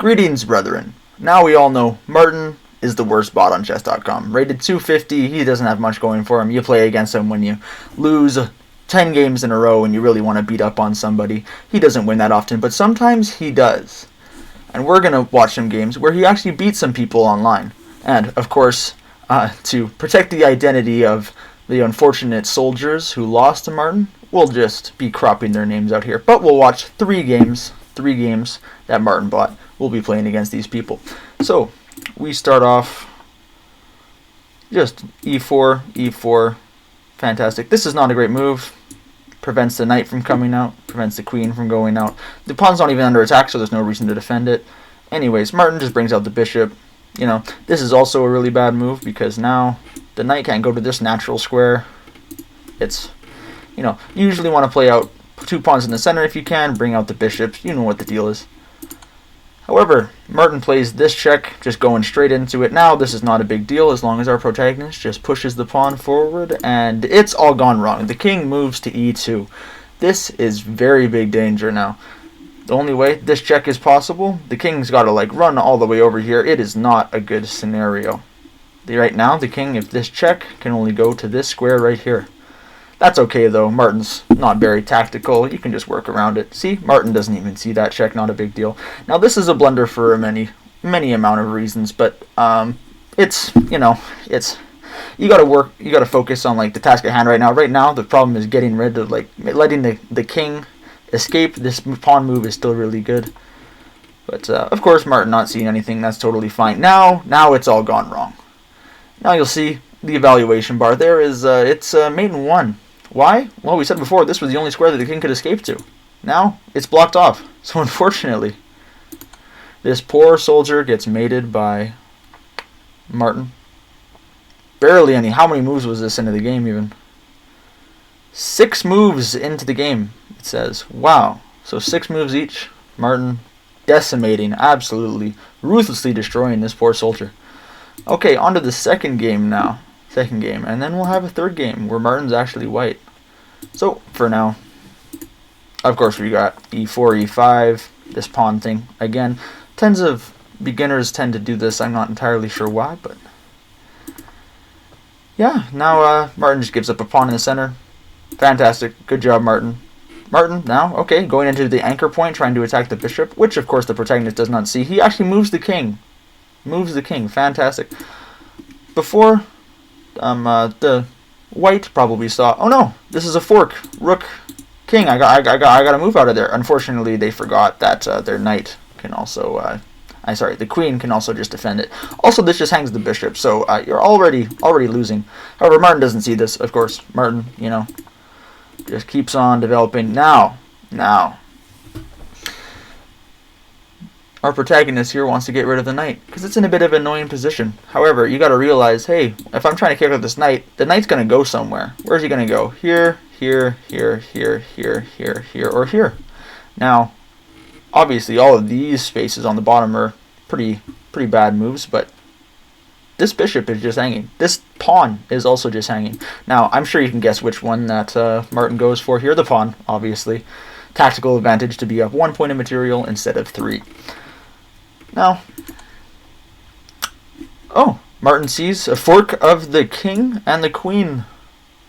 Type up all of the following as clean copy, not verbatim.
Greetings, brethren. Now we all know Martin is the worst bot on chess.com. Rated 250, he doesn't have much going for him. You play against him when you lose 10 games in a row and you really want to beat up on somebody. He doesn't win that often, but sometimes he does. And we're going to watch some games where he actually beats some people online. And, of course, to protect the identity of the unfortunate soldiers who lost to Martin, we'll just be cropping their names out here. But we'll watch three games that Martin bought. We'll be playing against these people. So, we start off just e4, e4. Fantastic. This is not a great move. Prevents the knight from coming out. Prevents the queen from going out. The pawn's not even under attack, so there's no reason to defend it. Anyways, Martin just brings out the bishop. You know, this is also a really bad move because now the knight can't go to this natural square. It's, you know, you usually want to play out two pawns in the center if you can. Bring out the bishops. You know what the deal is. However, Martin plays this check, just going straight into it. Now, this is not a big deal as long as our protagonist just pushes the pawn forward, and it's all gone wrong. The king moves to e2. This is very big danger now. The only way this check is possible, the king's got to run all the way over here. It is not a good scenario. Right now, the king, if this check, can only go to this square right here. That's okay, though. Martin's not very tactical. You can just work around it. See? Martin doesn't even see that check. Not a big deal. Now, this is a blunder for many amount of reasons, but it's, you know, it's, you got to focus on, the task at hand right now. Right now, the problem is getting rid of, letting the king escape. This pawn move is still really good. But, of course, Martin not seeing anything. That's totally fine. Now it's all gone wrong. Now you'll see the evaluation bar. There is, it's mate in 1. Why? Well, we said before, this was the only square that the king could escape to. Now, it's blocked off. So, unfortunately, this poor soldier gets mated by Martin. Barely any. How many moves was this into the game, even? 6 moves into the game, it says. Wow. So, 6 moves each. Martin decimating, absolutely, ruthlessly destroying this poor soldier. Okay, on to the second game now. Second game, and then we'll have a third game where Martin's actually white. So, for now, of course, we got e4, e5, this pawn thing. Again, tons of beginners tend to do this. I'm not entirely sure why, but yeah, now Martin just gives up a pawn in the center. Fantastic. Good job, Martin. Martin, now, okay, going into the anchor point, trying to attack the bishop, which, of course, the protagonist does not see. He actually moves the king. Moves the king. Fantastic. Before, the white probably saw, oh no, this is a fork. Rook, king, I got to move out of there. Unfortunately, they forgot that their knight can also, the queen can also just defend it. Also, this just hangs the bishop, so you're already losing. However, Martin doesn't see this, of course. Martin, you know, just keeps on developing. Now, our protagonist here wants to get rid of the knight because it's in a bit of an annoying position. However, you got to realize, hey, if I'm trying to kick out this knight, the knight's going to go somewhere. Where's he going to go? Here, here, here, here, here, here, here, or here. Now, obviously, all of these spaces on the bottom are pretty bad moves, but this bishop is just hanging. This pawn is also just hanging. Now, I'm sure you can guess which one that Martin goes for here. The pawn, obviously. Tactical advantage to be up 1 point of material instead of 3. Now, oh, Martin sees a fork of the king and the queen.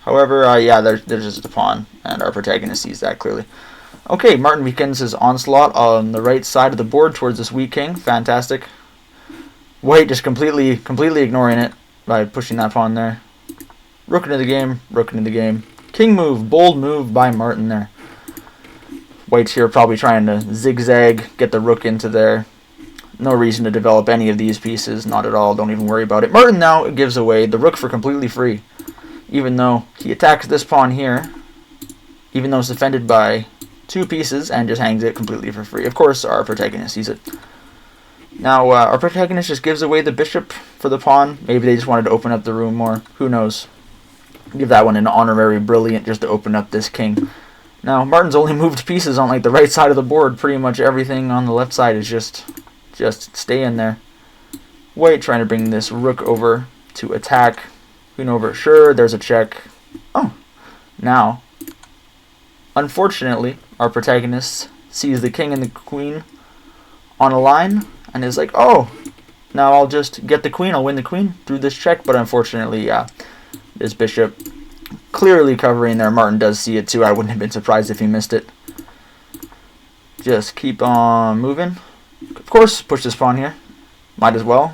However, yeah, there's just a pawn, and our protagonist sees that clearly. Okay, Martin begins his onslaught on the right side of the board towards this weak king. Fantastic. White just completely ignoring it by pushing that pawn there. Rook into the game, rook into the game. King move, bold move by Martin there. White's here probably trying to zigzag, get the rook into there. No reason to develop any of these pieces, not at all, don't even worry about it. Martin now gives away the rook for completely free, even though he attacks this pawn here, even though it's defended by 2 pieces, and just hangs it completely for free. Of course, our protagonist sees it. Now, our protagonist just gives away the bishop for the pawn. Maybe they just wanted to open up the room more. Who knows? Give that one an honorary brilliant just to open up this king. Now, Martin's only moved pieces on the right side of the board. Pretty much everything on the left side is just stay in there. White trying to bring this rook over to attack. Queen over. Sure, there's a check. Oh, now, unfortunately, our protagonist sees the king and the queen on a line, and is like, oh, now I'll just get the queen, I'll win the queen through this check. But unfortunately, yeah, this bishop clearly covering there. Martin does see it too. I wouldn't have been surprised if he missed it. Just keep on moving. Of course, push this pawn here. Might as well.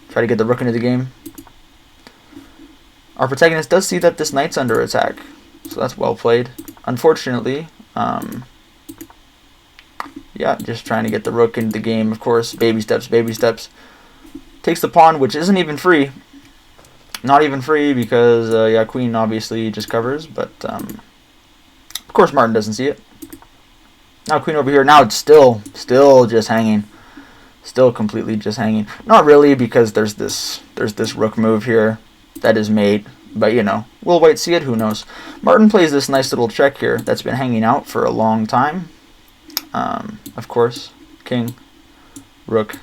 Try to get the rook into the game. Our protagonist does see that this knight's under attack, so that's well played. Unfortunately, yeah, just trying to get the rook into the game, of course. Baby steps, baby steps. Takes the pawn, which isn't even free. Not even free because, yeah, queen obviously just covers, but, of course Martin doesn't see it. Now queen over here. Now it's still just hanging. Still completely just hanging. Not really, because there's this rook move here that is mate. But, you know, will white see it? Who knows? Martin plays this nice little check here that's been hanging out for a long time. Of course, king, rook,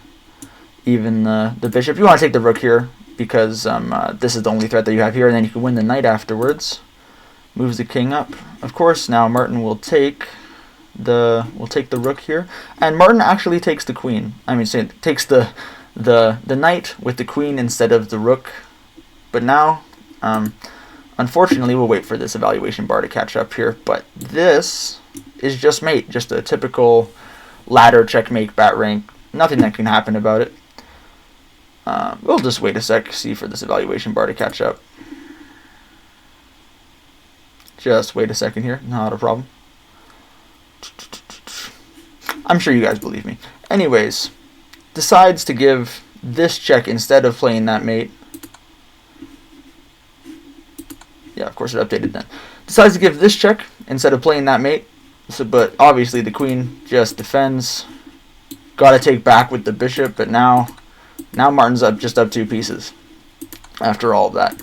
even the bishop. You want to take the rook here because this is the only threat that you have here, and then you can win the knight afterwards. Moves the king up. Of course, now Martin will take the rook here, and Martin actually takes the queen. I mean, takes the knight with the queen instead of the rook. But now, unfortunately, we'll wait for this evaluation bar to catch up here. But this is just mate, just a typical ladder checkmate bat rank. Nothing that can happen about it. We'll just wait a sec, see for this evaluation bar to catch up. Just wait a second here, not a problem. I'm sure you guys believe me. Anyways, decides to give this check instead of playing that mate. Yeah, of course it updated then. Decides to give this check instead of playing that mate. So, but obviously the queen just defends. Got to take back with the bishop, but now Martin's just up 2 pieces after all of that.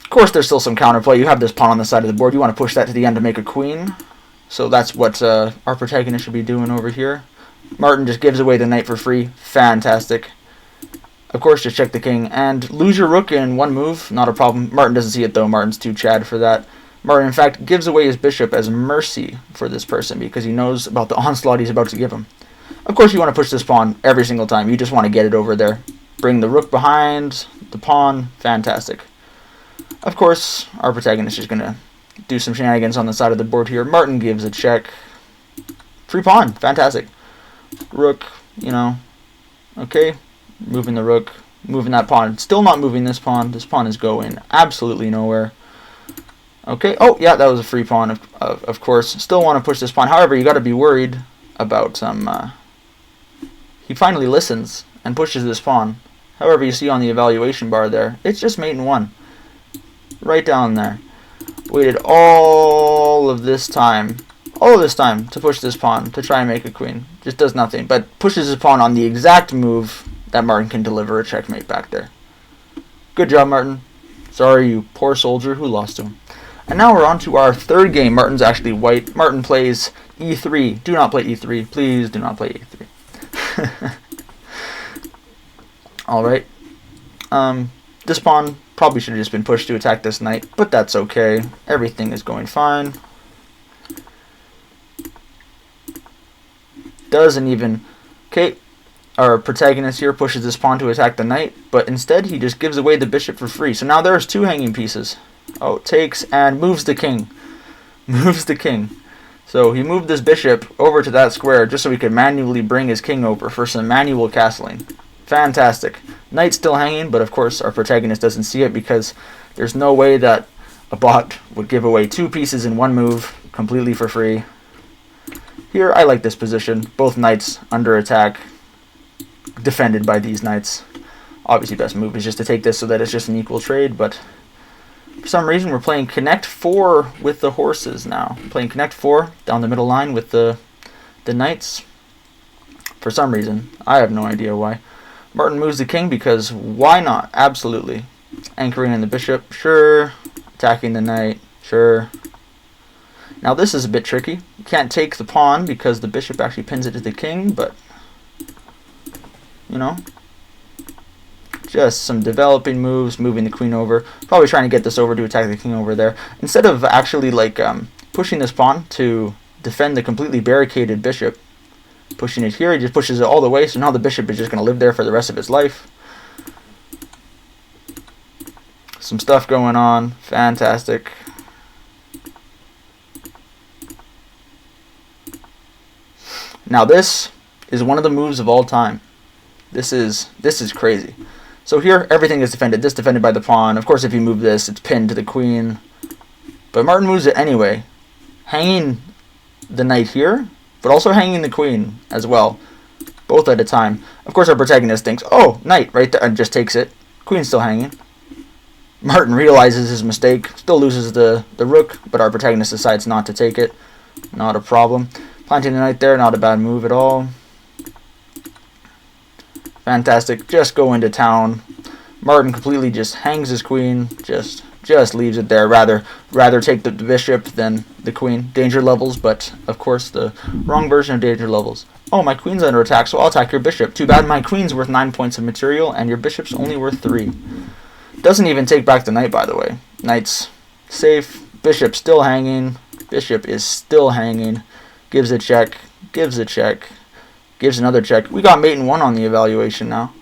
Of course, there's still some counterplay. You have this pawn on the side of the board. You want to push that to the end to make a queen. So that's what our protagonist should be doing over here. Martin just gives away the knight for free. Fantastic. Of course, just check the king and lose your rook in one move. Not a problem. Martin doesn't see it, though. Martin's too Chad for that. Martin, in fact, gives away his bishop as mercy for this person because he knows about the onslaught he's about to give him. Of course, you want to push this pawn every single time. You just want to get it over there. Bring the rook behind the pawn. Fantastic. Of course, our protagonist is going to do some shenanigans on the side of the board here. Martin gives a check. Free pawn. Fantastic. Rook, you know. Okay. Moving the rook. Moving that pawn. Still not moving this pawn. This pawn is going absolutely nowhere. Okay. Oh, yeah, that was a free pawn, of course. Still want to push this pawn. However, you got to be worried about he finally listens and pushes this pawn. However, you see on the evaluation bar there, it's just mate in 1. Right down there. Waited all of this time to push this pawn to try and make a queen. Just does nothing, but pushes his pawn on the exact move that Martin can deliver a checkmate back there. Good job, Martin. Sorry, you poor soldier who lost to him. And now we're on to our third game. Martin's actually white. Martin plays e3. Do not play e3. Please do not play e3. Alright. This pawn probably should have just been pushed to attack this knight, but that's okay. Everything is going fine. Doesn't even... Okay, our protagonist here pushes this pawn to attack the knight, but instead he just gives away the bishop for free. So now there's 2 hanging pieces. Oh, takes and moves the king. Moves the king. So he moved this bishop over to that square just so he could manually bring his king over for some manual castling. Fantastic. Knight still hanging, but of course our protagonist doesn't see it because there's no way that a bot would give away 2 pieces in 1 move completely for free. Here, I like this position. Both knights under attack, defended by these knights. Obviously, best move is just to take this so that it's just an equal trade, but for some reason we're playing Connect 4 with the horses now. Playing Connect 4 down the middle line with the knights. For some reason. I have no idea why. Martin moves the king because why not? Absolutely. Anchoring in the bishop. Sure. Attacking the knight. Sure. Now this is a bit tricky. You can't take the pawn because the bishop actually pins it to the king, but you know, just some developing moves, moving the queen over. Probably trying to get this over to attack the king over there. Instead of actually like pushing this pawn to defend the completely barricaded bishop, Pushing it here, he just pushes it all the way, so now the bishop is just going to live there for the rest of his life. Some stuff going on. Fantastic. Now this is one of the moves of all time. This is crazy. So here, everything is defended. This defended by the pawn. Of course, if you move this, it's pinned to the queen. But Martin moves it anyway, hanging the knight here, but also hanging the queen as well, both at a time. Of course, our protagonist thinks, oh, knight, right there, and just takes it. Queen's still hanging. Martin realizes his mistake, still loses the rook, but our protagonist decides not to take it. Not a problem. Planting the knight there, not a bad move at all. Fantastic. Just go into town. Martin completely just hangs his queen, just leaves it there. Rather take the bishop than the queen. Danger levels, but of course the wrong version of danger levels. Oh, my queen's under attack, so I'll attack your bishop. Too bad my queen's worth 9 points of material, and your bishop's only worth 3. Doesn't even take back the knight, by the way. Knight's safe. Bishop still hanging. Bishop is still hanging. Gives a check. Gives a check. Gives another check. We got mate in 1 on the evaluation now.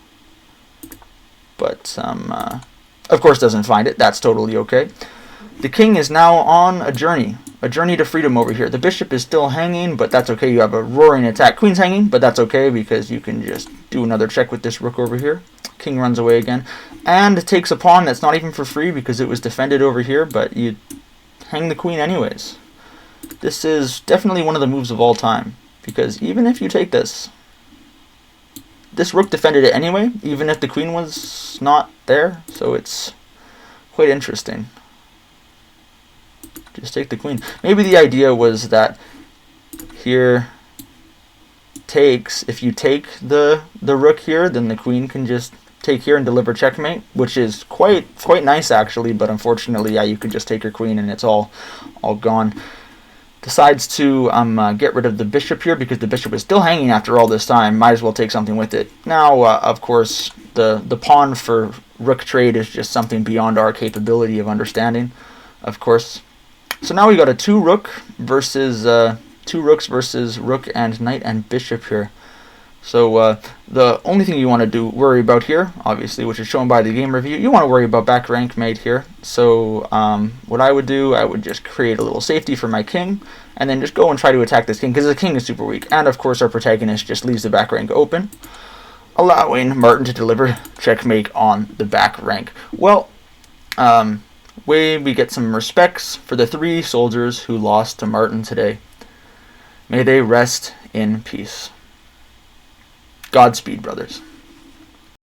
But, of course doesn't find it. That's totally okay. The king is now on a journey. A journey to freedom over here. The bishop is still hanging, but that's okay. You have a roaring attack. Queen's hanging, but that's okay because you can just do another check with this rook over here. King runs away again. And takes a pawn that's not even for free because it was defended over here, but you hang the queen anyways. This is definitely one of the moves of all time. Because even if you take this rook defended it anyway, even if the queen was not there. So it's quite interesting. Just take the queen. Maybe the idea was that here takes, if you take the rook here, then the queen can just take here and deliver checkmate, which is quite nice actually, but unfortunately, yeah, you could just take your queen and it's all gone. Decides to get rid of the bishop here because the bishop is still hanging after all this time. Might as well take something with it. Now, of course, the pawn for rook trade is just something beyond our capability of understanding, of course. So now we got a two rooks versus rook and knight and bishop here. So the only thing you want to worry about here, obviously, which is shown by the game review, you want to worry about back rank mate here. So what I would do, I would just create a little safety for my king, and then just go and try to attack this king, because the king is super weak. And of course our protagonist just leaves the back rank open, allowing Martin to deliver checkmate on the back rank. Well, we get some respects for the 3 soldiers who lost to Martin today. May they rest in peace. Godspeed, brothers.